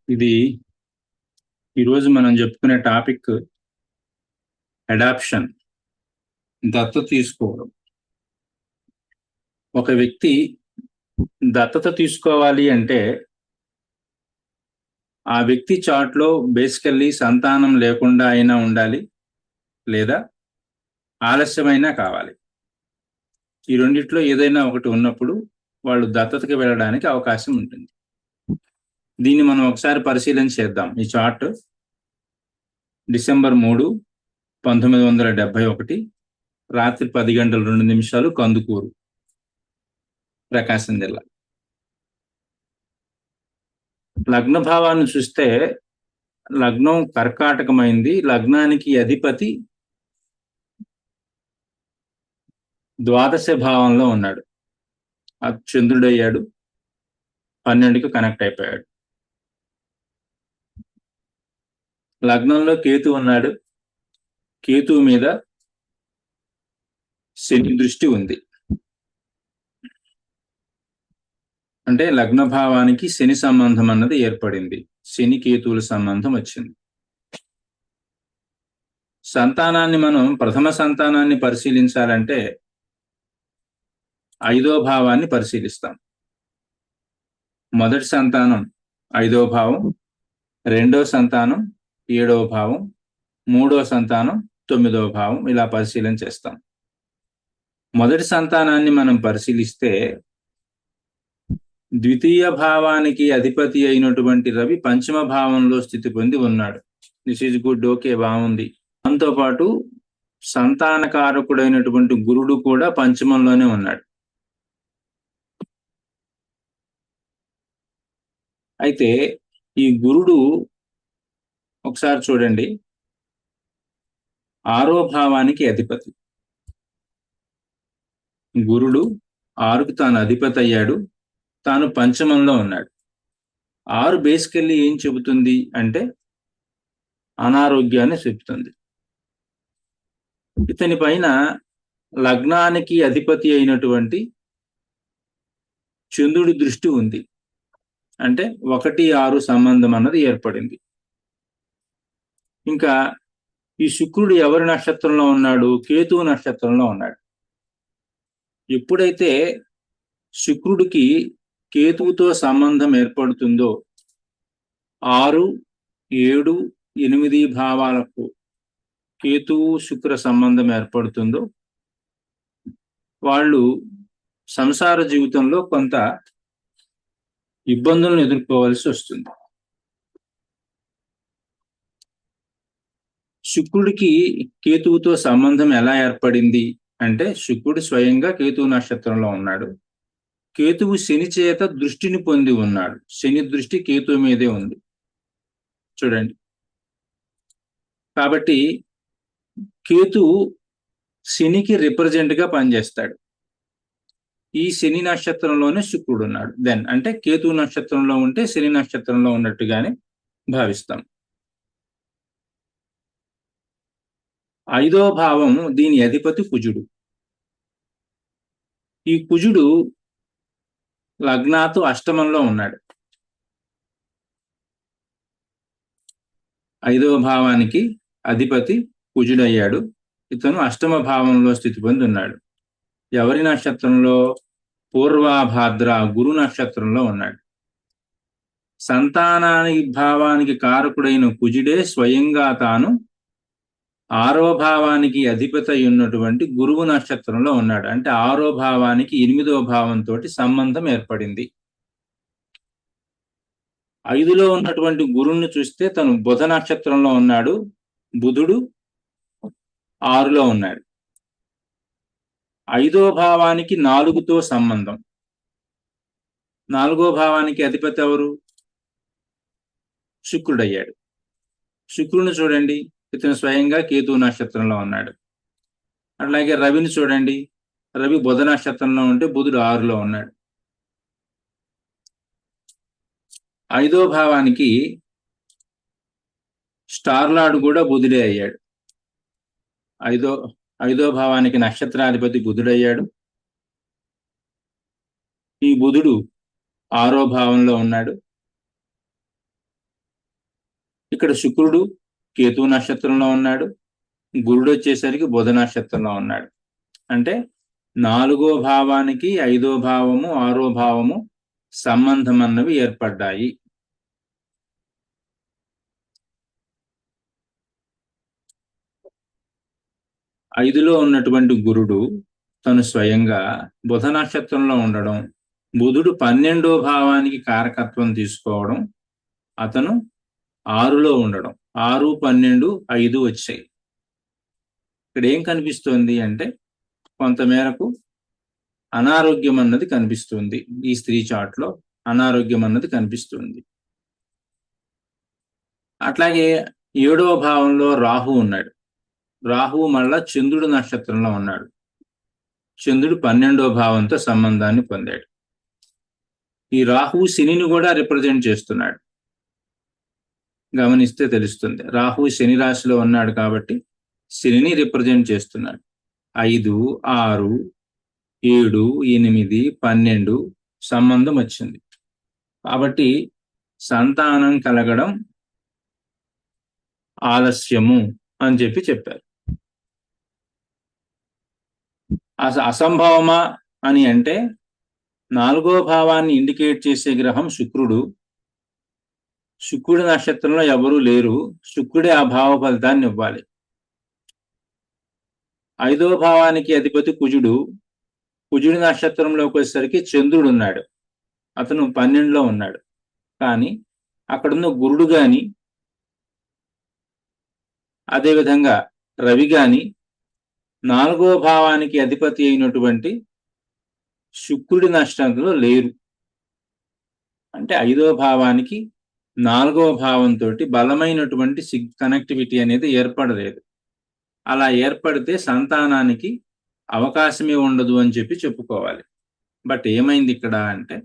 ఇది ఈరోజు మనం చెప్పుకునే టాపిక్ అడాప్షన్, దత్తత తీసుకోవడం. ఒక వ్యక్తి దత్తత తీసుకోవాలి అంటే ఆ వ్యక్తి చాట్లో బేసికల్లీ సంతానం లేకుండా అయినా ఉండాలి, లేదా ఆలస్యమైనా కావాలి. ఈ రెండిట్లో ఏదైనా ఒకటి ఉన్నప్పుడు వాళ్ళు దత్తతకి వెళ్ళడానికి అవకాశం ఉంటుంది. దీన్ని మనం ఒకసారి పరిశీలన చేద్దాం. ఈ చార్ట్ డిసెంబర్ 3, 1971 రాత్రి 10:02 కందుకూరు, ప్రకాశం జిల్లా. లగ్న భావాన్ని చూస్తే లగ్నం కర్కాటకమైంది. లగ్నానికి అధిపతి ద్వాదశ భావంలో ఉన్నాడు. అది చంద్రుడయ్యాడు, 12కి కనెక్ట్ అయిపోయాడు. లగ్నంలో కేతు ఉన్నాడు. కేతువు మీద శని దృష్టి ఉంది. అంటే లగ్న భావానికి శని సంబంధం అన్నది ఏర్పడింది. శని కేతువుల సంబంధం వచ్చింది. సంతానాన్ని మనం ప్రథమ సంతానాన్ని పరిశీలించాలంటే 5వ భావాన్ని పరిశీలిస్తాం. మొదటి సంతానం 5వ భావం, రెండో సంతానం 7వ భావం, మూడో సంతానం 9వ భావం, ఇలా పరిశీలన చేస్తాం. మొదటి సంతానాన్ని మనం పరిశీలిస్తే ద్వితీయ భావానికి అధిపతి అయినటువంటి రవి పంచమ భావంలో స్థితి పొంది ఉన్నాడు. దిస్ ఈజ్ గుడ్, ఓకే, బాగుంది. దాంతో పాటు సంతానకారకుడైనటువంటి గురుడు కూడా పంచమంలోనే ఉన్నాడు. అయితే ఈ గురుడు ఒకసారి చూడండి, 6వ భావానికి అధిపతి. గురుడు 6కి తాను అధిపతి అయ్యాడు, తాను పంచమంలో ఉన్నాడు. 6 బేసికల్లీ ఏం చెబుతుంది అంటే అనారోగ్యాన్ని చెబుతుంది. ఇతని పైన లగ్నానికి అధిపతి అయినటువంటి చంద్రుడి దృష్టి ఉంది. అంటే 1-6 సంబంధం అన్నది ఏర్పడింది. ఇంకా ఈ శుక్రుడు ఎవరి నక్షత్రంలో ఉన్నాడు? కేతువు నక్షత్రంలో ఉన్నాడు. ఎప్పుడైతే శుక్రుడికి కేతువుతో సంబంధం ఏర్పడుతుందో 6, 7, 8 భావాలకు కేతువు శుక్ర సంబంధం ఏర్పడుతుందో వాళ్ళు సంసార జీవితంలో కొంత ఇబ్బందులను ఎదుర్కోవాల్సి వస్తుంది. శుక్రుడికి కేతువుతో సంబంధం ఎలా ఏర్పడింది అంటే శుక్రుడు స్వయంగా కేతువు నక్షత్రంలో ఉన్నాడు. కేతువు శని చేత దృష్టిని పొంది ఉన్నాడు. శని దృష్టి కేతువు మీదే ఉంది, చూడండి. కాబట్టి కేతువు శనికి రిప్రజెంట్ గా పనిచేస్తాడు. ఈ శని నక్షత్రంలోనే శుక్రుడు ఉన్నాడు. దెన్ అంటే కేతువు నక్షత్రంలో ఉంటే శని నక్షత్రంలో ఉన్నట్టుగానే భావిస్తాం. 5వ భావం, దీని అధిపతి కుజుడు. ఈ కుజుడు లగ్నాతో అష్టమంలో ఉన్నాడు. 5వ భావానికి అధిపతి కుజుడయ్యాడు. ఇతను అష్టమ భావంలో స్థితి పొంది ఉన్నాడు. ఎవరి నక్షత్రంలో? పూర్వాభాద్ర, గురు నక్షత్రంలో ఉన్నాడు. సంతానానికి భావానికి కారకుడైన కుజుడే స్వయంగా తాను 6వ భావానికి అధిపతి ఉన్నటువంటి గురువు నక్షత్రంలో ఉన్నాడు. అంటే 6వ భావానికి 8వ భావంతో సంబంధం ఏర్పడింది. 5లో ఉన్నటువంటి గురువుని చూస్తే తను బుధ నక్షత్రంలో ఉన్నాడు. బుధుడు 6లో ఉన్నాడు. 5వ భావానికి 4తో సంబంధం. 4వ భావానికి అధిపతి ఎవరు? శుక్రుడయ్యాడు. శుక్రుని చూడండి, ఇతను స్వయంగా కేతువు నక్షత్రంలో ఉన్నాడు. అట్లాగే రవిని చూడండి, రవి బుధ నక్షత్రంలో ఉంటే బుధుడు 6లో ఉన్నాడు. 5వ భావానికి స్టార్ లార్డ్ కూడా బుధుడే అయ్యాడు. 5వ భావానికి నక్షత్రాధిపతి బుధుడయ్యాడు. ఈ బుధుడు 6వ భావంలో ఉన్నాడు. ఇక్కడ శుక్రుడు కేతు నక్షత్రంలో ఉన్నాడు, గురుడు వచ్చేసరికి బుధ నక్షత్రంలో ఉన్నాడు. అంటే 4వ భావానికి 5వ భావము 6వ భావము సంబంధం అన్నవి ఏర్పడ్డాయి. ఐదులో ఉన్నటువంటి గురుడు తను స్వయంగా బుధ నక్షత్రంలో ఉండడం, బుధుడు 12వ భావానికి కారకత్వం తీసుకోవడం, అతను 6లో ఉండడం, 6, 12, 5 వచ్చాయి. ఇక్కడ ఏం కనిపిస్తోంది అంటే కొంతమేరకు అనారోగ్యం అన్నది కనిపిస్తుంది. ఈ స్త్రీ చార్ట్లో అనారోగ్యం అన్నది కనిపిస్తుంది. అట్లాగే 7వ భావంలో రాహు ఉన్నాడు. రాహువు మళ్ళా చంద్రుడు నక్షత్రంలో ఉన్నాడు. చంద్రుడు 12వ భావంతో సంబంధాన్ని పొందాడు. ఈ రాహువు శనిని కూడా రిప్రజెంట్ చేస్తున్నాడు. గమనిస్తే తెలుస్తుంది. రాహువు శని రాశిలో ఉన్నాడు కాబట్టి శనిని రిప్రజెంట్ చేస్తున్నాడు. 5, 6, 7, 8, 12 సంబంధం వచ్చింది. కాబట్టి సంతానం కలగడం ఆలస్యము అని చెప్పారు. అసంభవమా అని అంటే 4వ భావాన్ని ఇండికేట్ చేసే గ్రహం శుక్రుడు. శుక్రుడి నక్షత్రంలో ఎవరూ లేరు. శుక్రుడే ఆ భావ ఫలితాన్ని ఇవ్వాలి. 5వ భావానికి అధిపతి కుజుడు. కుజుడి నక్షత్రంలోకి వచ్చేసరికి చంద్రుడు ఉన్నాడు. అతను 12లో ఉన్నాడు. కానీ అక్కడున్న గురుడు గాని, అదేవిధంగా రవి గాని 4వ భావానికి అధిపతి అయినటువంటి శుక్రుడి నక్షత్రంలో లేరు. అంటే 5వ భావానికి 4వ భావంతో బలమైనటువంటి కనెక్టివిటీ అనేది ఏర్పడలేదు. అలా ఏర్పడితే సంతానానికి అవకాశమే ఉండదు అని చెప్పుకోవాలి. బట్ ఏమైంది ఇక్కడ అంటే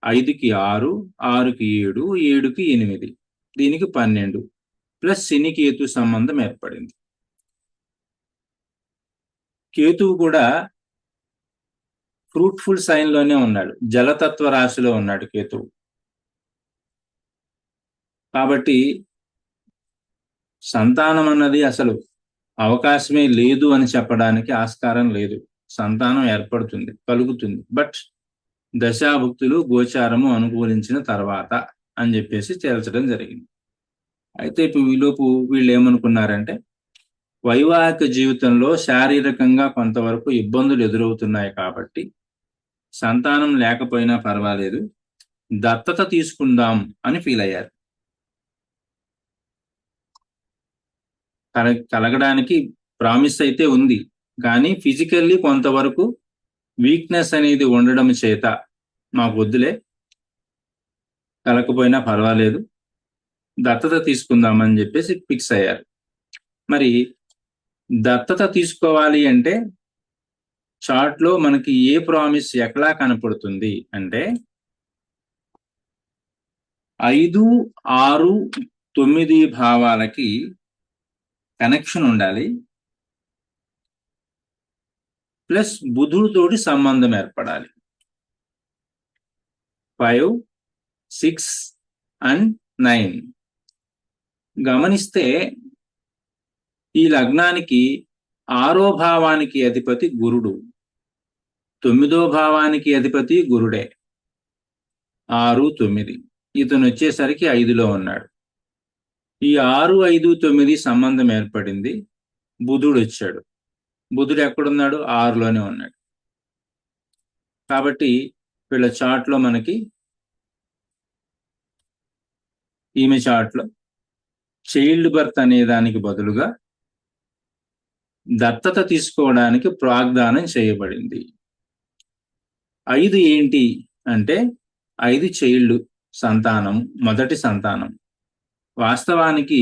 5కి 6, 6కి 7, 7కి 8, దీనికి 12 ప్లస్ శని కేతు సంబంధం ఏర్పడింది. కేతువు కూడా ఫ్రూట్ఫుల్ సైన్ లోనే ఉన్నాడు. జలతత్వ రాశిలో ఉన్నాడు కేతువు. కాబట్టి సంతానం అన్నది అసలు అవకాశమే లేదు అని చెప్పడానికి ఆస్కారం లేదు. సంతానం ఏర్పడుతుంది, కలుగుతుంది. బట్ దశాభుక్తులు గోచారము అనుకూలించిన తర్వాత అని తేల్చడం జరిగింది. అయితే ఇప్పుడు ఈలోపు వీళ్ళు ఏమనుకున్నారంటే వైవాహిక జీవితంలో శారీరకంగా కొంతవరకు ఇబ్బందులు ఎదురవుతున్నాయి కాబట్టి సంతానం లేకపోయినా పర్వాలేదు, దత్తత తీసుకుందాం అని ఫీల్ అయ్యారు. కలగడానికి ప్రామిస్ అయితే ఉంది, కానీ ఫిజికల్లీ కొంతవరకు వీక్నెస్ అనేది ఉండడం చేత మాకు వద్దులే, కలకపోయినా పర్వాలేదు, దత్తత తీసుకుందామని ఫిక్స్ అయ్యారు. మరి దత్తత తీసుకోవాలి అంటే చార్ట్లో మనకి ఏ ప్రామిస్ ఎట్లా కనపడుతుంది అంటే 5, 6, 9 భావాలకి కనెక్షన్ ఉండాలి, ప్లస్ బుధుడితోటి సంబంధం ఏర్పడాలి. 5, 6 and 9 గమనిస్తే ఈ లగ్నానికి 6వ భావానికి అధిపతి గురుడు, 9వ భావానికి అధిపతి గురుడే. 6, 9 ఇతను వచ్చేసరికి 5లో ఉన్నాడు. ఈ 6, 5, 9 సంబంధం ఏర్పడింది. బుధుడు వచ్చాడు. బుధుడు ఎక్కడున్నాడు? 6లోనే ఉన్నాడు. కాబట్టి వీళ్ళ చార్ట్లో మనకి ఈమె చార్ట్లో చైల్డ్ బర్త్ అనే దానికి బదులుగా దత్తత తీసుకోవడానికి ప్రాగ్దానం చేయబడింది. 5 ఏంటి అంటే 5 చైల్డ్ సంతానం, మొదటి సంతానం. వాస్తవానికి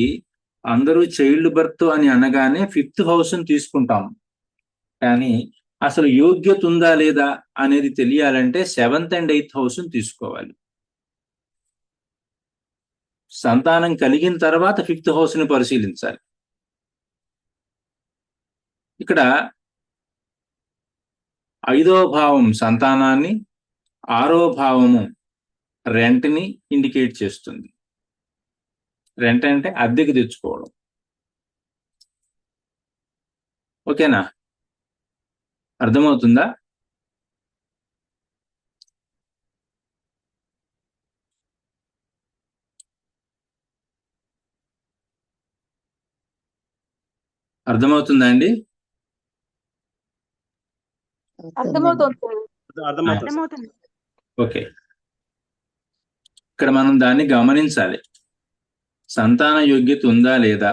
అందరూ చైల్డ్ బర్త్ అని అనగానే 5th హౌస్ని తీసుకుంటాం, కానీ అసలు యోగ్యత ఉందా లేదా అనేది తెలియాలంటే 7th and 8th హౌస్ని తీసుకోవాలి. సంతానం కలిగిన తర్వాత 5th హౌస్ని పరిశీలించాలి. ఇక్కడ 5వ భావం సంతానాన్ని, 6వ భావము రెంట్ని ఇండికేట్ చేస్తుంది. రెంట్ అంటే అద్దెకి తెచ్చుకోవడం. ఓకేనా? అర్థమవుతుందా? అర్థమవుతుందా అండి? అర్థమవుతుంది. ఓకే, ఇక్కడ మనం దాన్ని గమనించాలి. సంతాన యోగ్యత ఉందా లేదా,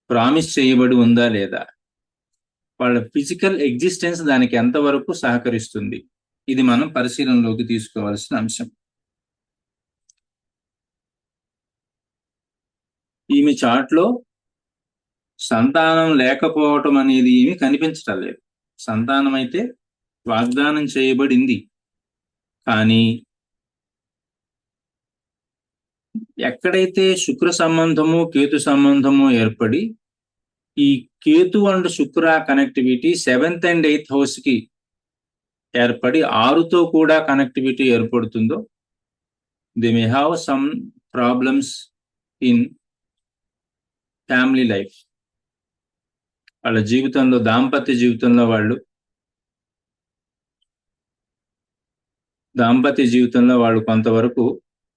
ప్రామిస్ చేయబడి ఉందా లేదా, వాళ్ళ ఫిజికల్ ఎగ్జిస్టెన్స్ దానికి ఎంతవరకు సహకరిస్తుంది, ఇది మనం పరిశీలనలోకి తీసుకోవాల్సిన అంశం. ఈమె చార్ట్లో సంతానం లేకపోవటం అనేది ఏమి కనిపించటం లేదు. సంతానం అయితే వాగ్దానం చేయబడింది, కానీ ఎక్కడైతే శుక్ర సంబంధము కేతు సంబంధము ఏర్పడి ఈ Ketu and Shukra connectivity 7th and 8th house కి ఏర్పడి 6తో కూడా కనెక్టివిటీ ఏర్పడుతుందో, they may have some problems in family life. వాళ్ళ జీవితంలో, దాంపత్య జీవితంలో వాళ్ళు కొంతవరకు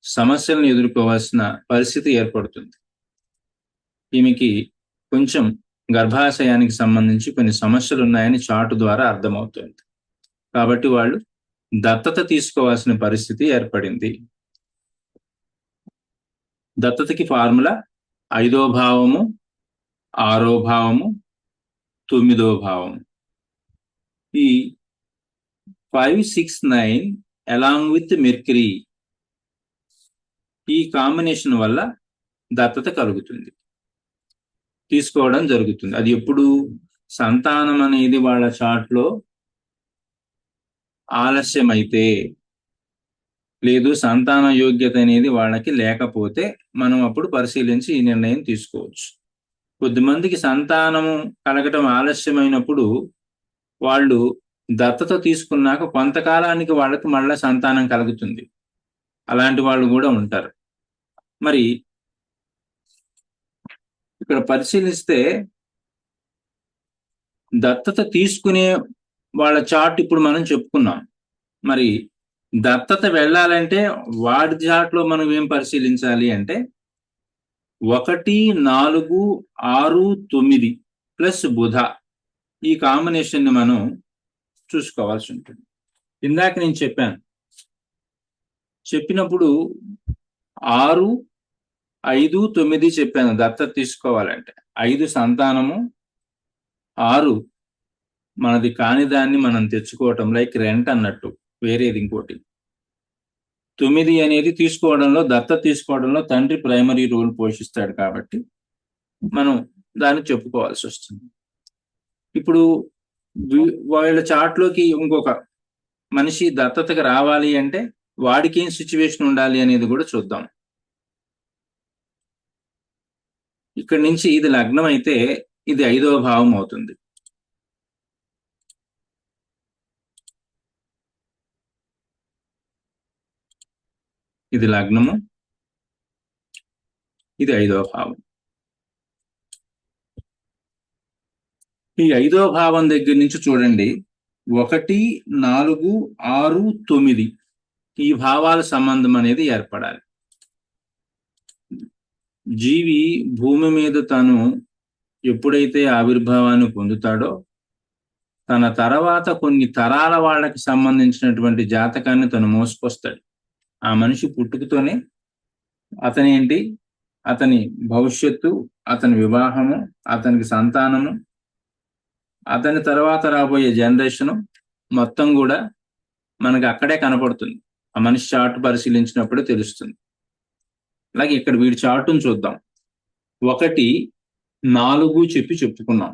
సమస్యలను ఎదుర్కోవాల్సిన పరిస్థితి ఏర్పడుతుంది. ఈమెకి కొంచెం గర్భాశయానికి సంబంధించి కొన్ని సమస్యలు ఉన్నాయని చార్ట్ ద్వారా అర్థమవుతుంది. కాబట్టి వాళ్ళు దత్తత తీసుకోవాల్సిన పరిస్థితి ఏర్పడింది. దత్తతకి ఫార్ములా 5వ భావము, 6వ భావము, 9వ భావము. ఈ 5, 6, 9 అలాంగ్ విత్ మెర్క్యూరీ, ఈ కాంబినేషన్ వల్ల దత్తత కలుగుతుంది, తీసుకోవడం జరుగుతుంది. అది ఎప్పుడు? సంతానం అనేది వాళ్ళ చార్ట్లో ఆలస్యమైతే, లేదు సంతాన యోగ్యత అనేది వాళ్ళకి లేకపోతే మనం అప్పుడు పరిశీలించి ఈ నిర్ణయం తీసుకోవచ్చు. కొద్దిమందికి సంతానము కలగటం ఆలస్యమైనప్పుడు వాళ్ళు దత్తత తీసుకున్నాక కొంతకాలానికి వాళ్ళకి మళ్ళా సంతానం కలుగుతుంది. అలాంటి వాళ్ళు కూడా ఉంటారు. మరి ఇక్కడ పరిశీలిస్తే దత్తత తీసుకునే వాళ్ళ చార్ట్ ఇప్పుడు మనం చెప్పుకున్నాం. మరి దత్తత వెళ్ళాలంటే వాడి చార్ట్లో మనం ఏం పరిశీలించాలి అంటే 1, 4, 6, 9 ప్లస్ బుధ, ఈ కాంబినేషన్ ని మనం చూసుకోవాల్సి ఉంటుంది. ఇందాక నేను చెప్పినప్పుడు 6, 5, 9 చెప్పాను దత్తత తీసుకోవాలంటే. 5 సంతానము, 6 మనది కాని దాన్ని మనం తెచ్చుకోవటం, లైక్ రెంట్ అన్నట్టు, వేరేది ఇంకోటి. 9 అనేది తీసుకోవడంలో, దత్తత తీసుకోవడంలో తండ్రి ప్రైమరీ రోల్ పోషిస్తాడు కాబట్టి మనం దాన్ని చెప్పుకోవాల్సి వస్తుంది. ఇప్పుడు వాళ్ళ చార్ట్లోకి ఇంకొక మనిషి దత్తతకు రావాలి అంటే వాడికి ఏం సిచ్యువేషన్ ఉండాలి అనేది కూడా చూద్దాం. ఇక్కడి నుంచి ఇది లగ్నం అయితే ఇది 5వ భావం అవుతుంది. ఇది లగ్నము, ఇది 5వ భావం. ఈ 5వ భావం దగ్గర నుంచి చూడండి, 1, 4, 6, 9 ఈ భావాల సంబంధం అనేది ఏర్పడాలి. జీవి భూమి మీద తను ఎప్పుడైతే ఆవిర్భావాన్ని పొందుతాడో తన తర్వాత కొన్ని తరాల వాళ్ళకి సంబంధించినటువంటి జాతకాన్ని తను మోసుకొస్తాడు. ఆ మనిషి పుట్టుకతోనే అతనేంటి, అతని భవిష్యత్తు, అతని వివాహము, అతనికి సంతానము, అతని తర్వాత రాబోయే జనరేషను మొత్తం కూడా మనకి అక్కడే కనపడుతుంది. ఆ మనిషి చార్ట్ పరిశీలించినప్పుడే తెలుస్తుంది. అలాగే ఇక్కడ వీడి చార్టును చూద్దాం. 1, 4 చెప్పుకున్నాం.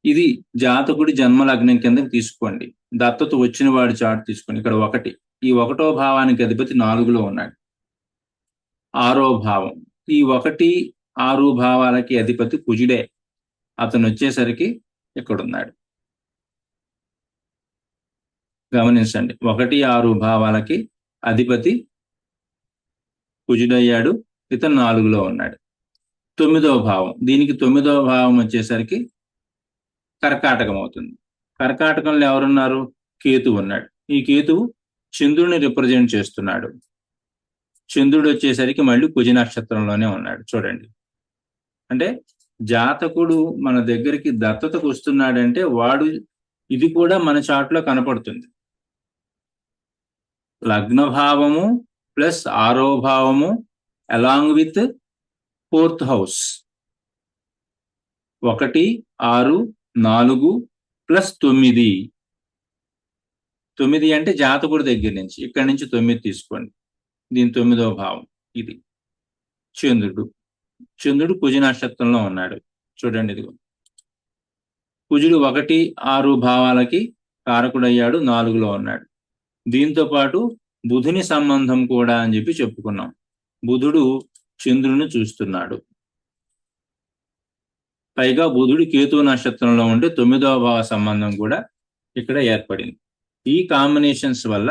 ఇది జాతకుడి జన్మలగ్నం కింద తీసుకోండి. దత్తత వచ్చిన వాడి చార్ట్ తీసుకోండి. ఇక్కడ 1, ఈ 1వ భావానికి అధిపతి 4లో ఉన్నాడు. 6వ భావం, ఈ 1, 6 భావాలకి అధిపతి కుజుడే, అతను వచ్చేసరికి ఇక్కడున్నాడు. గమనించండి, 1, 6 భావాలకి అధిపతి కుజుడయ్యాడు. ఇతను 4లో ఉన్నాడు. 9వ భావం, దీనికి 9వ భావం వచ్చేసరికి కర్కాటకం అవుతుంది. కర్కాటకంలో ఎవరున్నారు? కేతువు ఉన్నాడు. ఈ కేతువు చంద్రుని రిప్రజెంట్ చేస్తున్నాడు. చంద్రుడు వచ్చేసరికి మళ్ళీ కుజ నక్షత్రంలోనే ఉన్నాడు. చూడండి, అంటే జాతకుడు మన దగ్గరికి దత్తతకు వస్తున్నాడంటే వాడు, ఇది కూడా మన చార్ట్లో కనపడుతుంది. లగ్న భావము ప్లస్ 6వ భావము along with 4th house, 1, 6, 4 plus 9. 9 అంటే జాతకుడి దగ్గర నుంచి, ఇక్కడి నుంచి 9 తీసుకోండి. దీని 9వ భావం ఇది. చంద్రుడు కుజ నక్షత్రంలో ఉన్నాడు. చూడండి, ఇదిగో కుజుడు 1, 6 భావాలకి కారకుడయ్యాడు, 4లో ఉన్నాడు. దీంతో పాటు బుధుని సంబంధం కూడా అని చెప్పి చెప్పుకున్నాం. బుధుడు చంద్రుని చూస్తున్నాడు. పైగా బుధుడు కేతు నక్షత్రంలో ఉంటే 9వ భావ సంబంధం కూడా ఇక్కడ ఏర్పడింది. ఈ కాంబినేషన్స్ వల్ల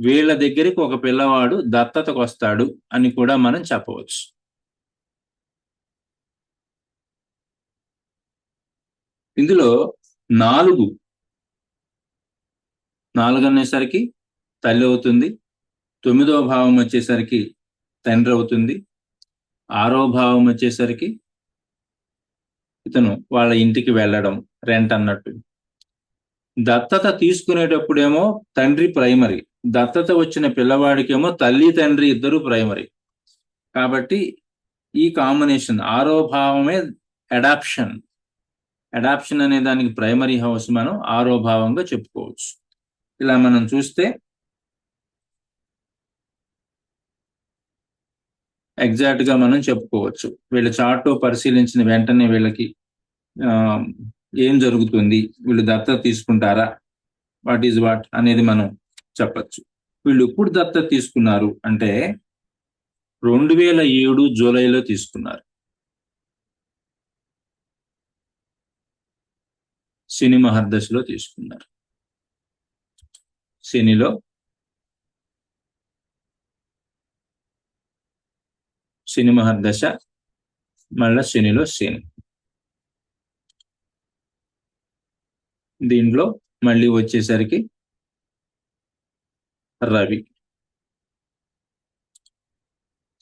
వీళ్ళ దగ్గరికి ఒక పిల్లవాడు దత్తతకు వస్తాడు అని కూడా మనం చెప్పవచ్చు. ఇందులో 4 అనేసరికి తల్లి అవుతుంది. 9వ భావం వచ్చేసరికి తండ్రి అవుతుంది. 6వ భావం వచ్చేసరికి ఇతను వాళ్ళ ఇంటికి వెళ్ళడం, రెంట్ అన్నట్టు. దత్తత తీసుకునేటప్పుడేమో తండ్రి ప్రైమరీ, దత్తత వచ్చిన పిల్లవాడికేమో తల్లి తండ్రి ఇద్దరు ప్రైమరీ. కాబట్టి ఈ కాంబినేషన్ 6వ భావమే అడాప్షన్ అనే దానికి ప్రైమరీ హౌస్ మనం 6వ భావంగా చెప్పుకోవచ్చు. ఇలా మనం చూస్తే ఎగ్జాక్ట్ గా మనం చెప్పుకోవచ్చు. వీళ్ళ చార్ట్ పరిశీలించిన వెంటనే వీళ్ళకి ఏం జరుగుతుంది, వీళ్ళు దత్తత తీసుకుంటారా, వాట్ ఈజ్ వాట్ అనేది మనం చెప్పచ్చు. వీళ్ళు ఎప్పుడు దత్తత తీసుకున్నారు అంటే 2007 జూలైలో తీసుకున్నారు. శని మహర్దశలో తీసుకున్నారు. శని మహర్దశ, మళ్ళా శనిలో శని. దీంట్లో మళ్ళీ వచ్చేసరికి రవి.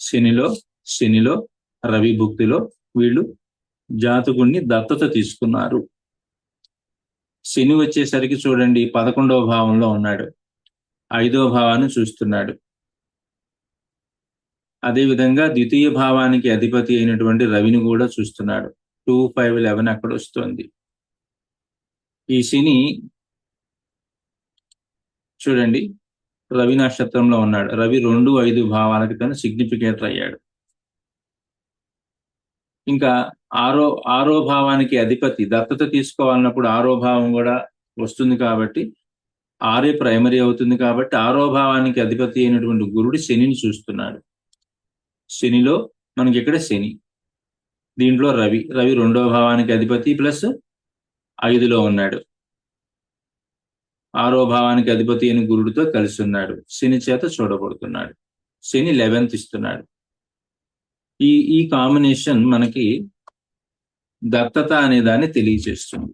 శనిలో రవి భుక్తిలో వీళ్ళు జాతకుణ్ణి దత్తత తీసుకున్నారు. శని వచ్చేసరికి చూడండి 11వ భావంలో ఉన్నాడు, 5వ భావాన్ని చూస్తున్నాడు. అదేవిధంగా ద్వితీయ భావానికి అధిపతి అయినటువంటి రవిని కూడా చూస్తున్నాడు. 2, 5, 11 అక్కడ వస్తుంది. ఈ శని చూడండి రవి నక్షత్రంలో ఉన్నాడు. రవి 2, 5 భావాలకి తను సిగ్నిఫికేటర్ అయ్యాడు. ఇంకా ఆరో భావానికి అధిపతి దత్తత తీసుకోవాలన్నప్పుడు 6వ భావం కూడా వస్తుంది కాబట్టి 6 ప్రైమరీ అవుతుంది. కాబట్టి 6వ భావానికి అధిపతి అయినటువంటి గురుడు శనిని చూస్తున్నాడు. శనిలో మనకి ఇక్కడ శని, దీంట్లో రవి 2వ భావానికి అధిపతి ప్లస్ 5లో ఉన్నాడు. 6వ భావానికి అధిపతి అయిన గురుడితో కలిసి ఉన్నాడు. శని చేత చూడబడుతున్నాడు. శని 11th ఇస్తున్నాడు. ఈ కాంబినేషన్ మనకి దత్తత అనే దాన్ని తెలియజేస్తుంది.